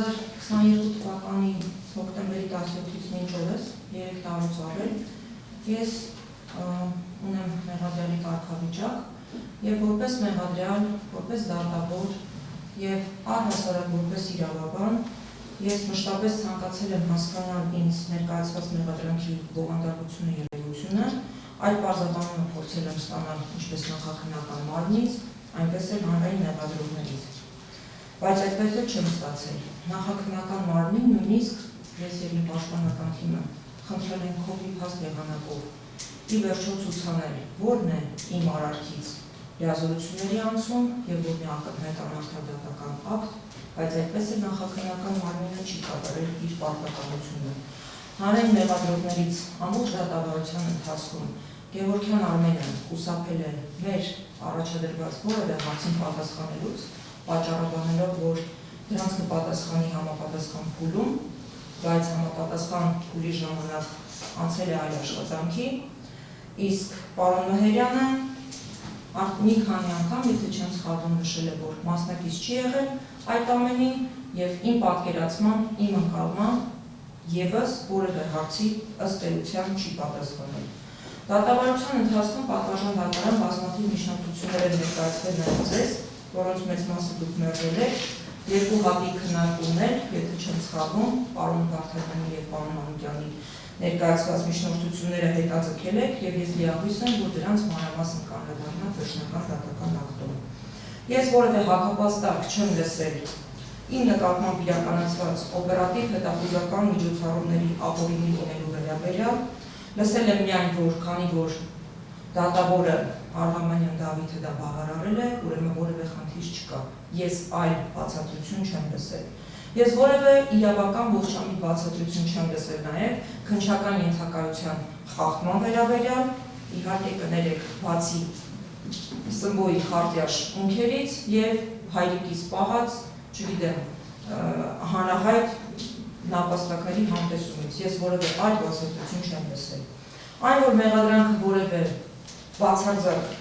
2022 թվականի հոկտեմբերի 17-ից մինչ օրս 3 տարուց ավել ես ունեմ մեղադրյալի կարգավիճակ եւ որպես մեղադրյալ, որպես դատավոր եւ առհասարակ որպես իրավաբան ես մշտապես ցանկացել եմ հասկանալ ինձ ներկայացված մեղադրանքի բովանդակությունը եւ էությունը, այդ բարձրացումը փորձել եմ ստանալ ինչպես նախաքննական մարմնից, այնպես էլ հանրային մեղադրողներից։ Բայց այդպես էլ չեմ ստացել։ Նախաքննական մարմնին նույնիսկ ես եւ իմ պաշտպանական թիմը խնդրել ենք copy-paste եղանակով ի վերջո ցուցանել, որն է իմ արարքից լիազորությունների անցում եւ որն է ակնհայտ անարդարդատական ակտ, բայց այդպես էլ նախաքննական մարմինը չի կատարել իր պարտականությունը։ Հանրային մեղադրողներից ամբողջ դատավարության ընթացքում Գևորգյան Արմենը խուսափել է մեր առաջադրված որևէ հարցին պատասխանելուց, պատճառաբանելով, որ դրանց կպատասխանի համապատասխան փուլում, բայց համապատասխան փուլի ժամանակ անցել է այլ աշխատանքի, իսկ պարոն Մհերյանը մի քանի անգամ, եթե չեմ սխալվում, նշել է, որ մասնակից չի եղել այդ ամենին եւ իմ պատկերացման, իմ ընկալման եւս որևէ հարցի ըստ էության չի պատասխանել։ Դատավարության ընթացքում պատվարժան դատարան բազմաթիվ միջնորդություններ են ներկայացվել նաեւ ձեզ, որոնց մեծ մասը դուք մերժել եք, երկու հատիկ քննարկումներ, եթե չեմ սխալվում, պարոն Վարդանյանի եւ պարոն Մանուկյանի ներկայացված միջնորդությունները հետաձգել եք եւ ես լիահույս եմ, որ դրանց մանրամասն կանդրադառնա վերջնական դատական ակտում։ Ես որևէ հակապաստակ չեմ լսել իմ նկատմամբ իրականացված օպերատիվ հետախուզական միջոցառումների ապօրինի ունելու վերաբերյալ, լսել եմ միայն, որ քանի որ դատավորը Արղամանյան Դավիթը դա բավարարել է, ուրեմն որևէ խնդիր չկա։ Ես այլ բացատրություն չեմ լսել։ Ես որևէ իրավական ողջամիտ բացատրություն չեմ լսել նաև քննչական ենթակայության խախտման վերաբերյալ, իհարկե կներեք բացի Սմբոյի խարտյաշ ունքերից եւ հայրիկից պահած, չգիտեմ, հանրահայտ նապաստակների համտեսումից։ Ես որևէ այլ բացատրություն չեմ լսել։ Այն, որ մեղադրանքը որևէ բացարձակ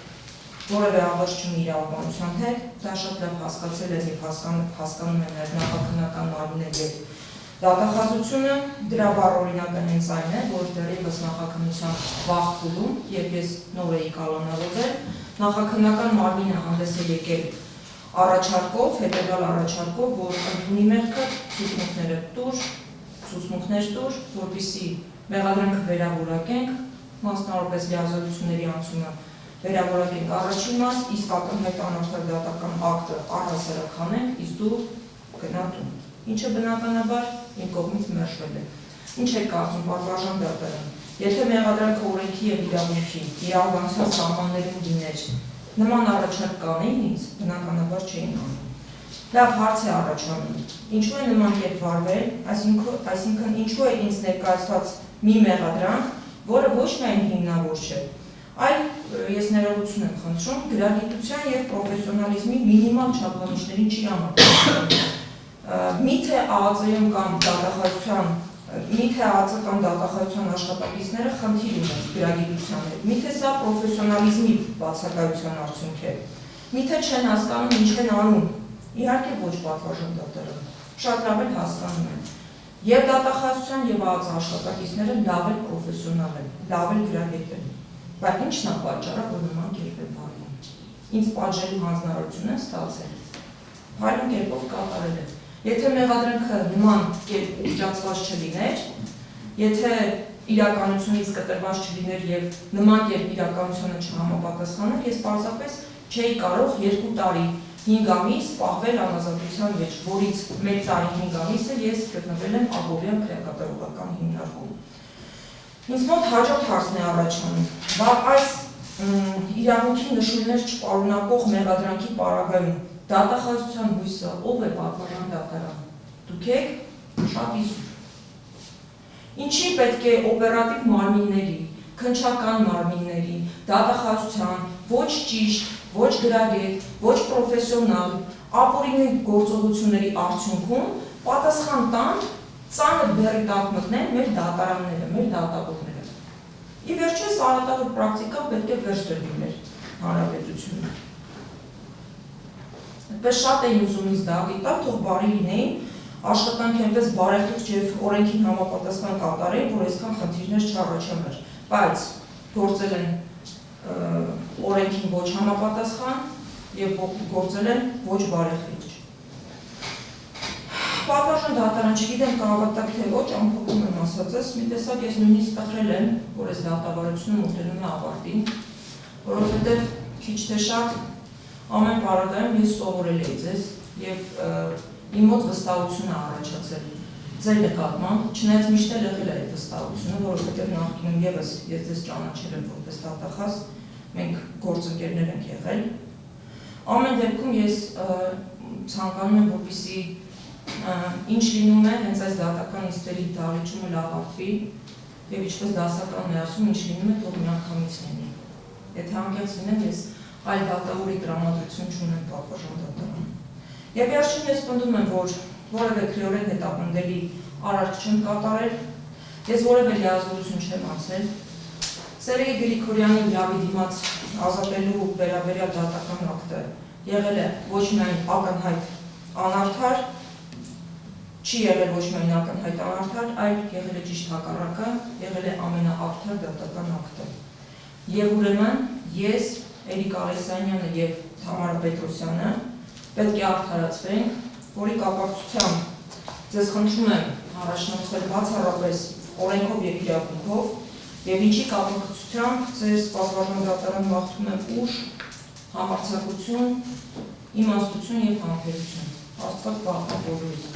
որևէ աղերս չունի իրավաբանության հետ, դա շատ լավ հասկացել եմ եւ հասկանում եմ նաեւ նախաքննական մարմինը եւ դատախազությունը, դրա բառօրինակը հենց այն է, որ դեռևս նախաքննության վաղ փուլում, երբ ես նոր էի կալանավորվել, նախաքննական մարմինը հանդես է եկել առաջարկով, հետևյալ առաջարկով, որ ընդունի մեղքը ցուցմունքներ տուր, որպեսզի մեղադրանքը վերավորակենք, մասնավորապես լիազորությունների անցումը վերավորակենք առաջին մաս, իսկ ակնհայտ անարդարդատական ակտը առհասարակ հանենք, իսկ դու գնա տուն։ Ինչը բնականաբար իմ կողմից մերժվել է։ Ինչ եք կարծում, պատվարժան դատարան, եթե մեղադրանքը օրենքի եւ իրավունքի, իրավաբանության սահմաններում լիներ, նման առաջարկ կանեին ինձ, բնականաբար չէին անում։ Լավ հարց է առաջանում, ինչու է նման կերպ վարվել, այսինքն ինչու է ինձ ներկայացված մի մեղադրանք, որը ոչ միայն հիմնավոր չէ, այլ ես ներողություն եմ խնդրում, գրագիտության եւ պրոֆեսիոնալիզմի մինիմալ չափանիշներին չի համապատասխանում։ Միթե ԱԱԾ-ում կամ դատախազության, միթե ԱԱԾ կամ դատախազության աշխատակիցները խնդիր ունեն գրագիտության հետ, միթե սա պրոֆեսիոնալիզմի բացակայության արդյունք է, միթե չեն հասկանում ինչ են անում, իհարկե ոչ պատվարժան դատարան, շատ լավ էլ հասկանում են։ Եվ դատախազության եւ ԱԱԾ աշխատակիցները լավ էլ պրոֆեսիոնալ են, լավ էլ գրագետ են, բայց ինչն է պատճառը, որ նման կերպ է վարվում։ Ինձ պատժելու հանձնարարություն են ստացել, փայլուն կերպով կատարել է։ Եթե մեղադրանքը նման կերպ ուղղված չլիներ, եթե իրականությունից կտրված չլիներ եւ նման կերպ իրականությունը չհամապատասխաներ, ես պարզապես չէի կարող 2 տարի 5 ամիս պահվել անազատության մեջ, որից 1 տարի 5 ամիսը ես գտնվել եմ Աբովյան քրեակատարողական հիմնարկում։ Ինձ մոտ հաջորդ հարցն է առաջանում, այս իրավունքի նշումներ չպարունակող մեղադրանքի պարագայում դատախազության հույսը ով է պատվարժան դատարան, դուք եք, շատ իզուր։ Ինչի պետք է օպերատիվ մարմինների, քննչական մարմինների, դատախազության, ոչ ճիշտ, ոչ գրագետ, ոչ պրոֆեսիոնալ, ապօրինի գործողությունների արդյունքում պատասխան տան ծանր բեռի տակ մտնեն մեր դատարանները, մեր դատավորները։ Ի վերջո սարատավոր պրակտիկան պետք է վերջ դրվի մեր հանրապետությունում։ Այդպես շատ էին ուզում ինձ դավի տալ, թող բարի լինեին, աշխատանք այնպես բարեխիղճ եւ օրենքին համապատասխան կատարել, որ այսքան խնդիրներ չառաջանար, բայց գործել են օրենքին ոչ համապատասխան եւ գործել են ոչ բարեխիղճ։ Պատվարժան դատարան, չգիտեմ կհավատաք թե ոչ, ամփոփում եմ ասածս, մի տեսակ ես նույնիսկ տխրել եմ, որ այս դատավարությունը մոտենում է ավարտին, որովհետեւ քիչ թե շատ ամեն պարագայում ես սովորել էի ձեզ եւ իմ մոտ վստահություն է առաջացել ձեր նկատմամբ, չնայած միշտ էլ եղել է այդ վստահությունը, որովհետեւ նախկինում եւս ես ձեզ ճանաչել եմ որպես դատախազ, մենք գործընկերներ ենք եղել։ Ամեն դեպքում ես ցանկանում եմ, որպեսզի ինչ լինում է, հենց այս դատական նիստերի դահլիճումը լավացվի եւ ինչպես դասականն է ասում, ինչ լինում է, թող միանգամից լինի։ Եթե անկեղծ լինեմ, ես այլ դատավորի տրամադրություն չունեմ պատվարժան դատարան։ Եվ վերջին ես պնդում եմ, որ որևէ քրեորեն հետապնդելի արարք չեմ կատարել, ես որևէ լիազորություն չեմ անցել։ Սերգեյ Գրիգորյանի լավի դիմաց ազատելու վերաբերյալ դատական ակտը եղել է ոչ միայն ակնհայտ անարդար, չի եղել ոչ միայն ակնհայտ անարդար, այլ եղել է ճիշտ հակառակը, եղել է ամենաարդար դատական ակտը։ Եվ ուրեմն ես, Էրիկ Ալեքսանյանը եւ Թամարա Պետրոսյանը պետք է արդարացվենք, որի կապակցությամբ ձեզ խնդրում եմ առաջնորդվել բացառապես օրենքով եւ իրավունքով եւ ինչի կապակցությամբ ձեզ պատվարժան դատարան մաղթում եմ ուժ, համարձակություն, իմաստություն եւ համբերություն։ Աստված պահպան բոլորիս։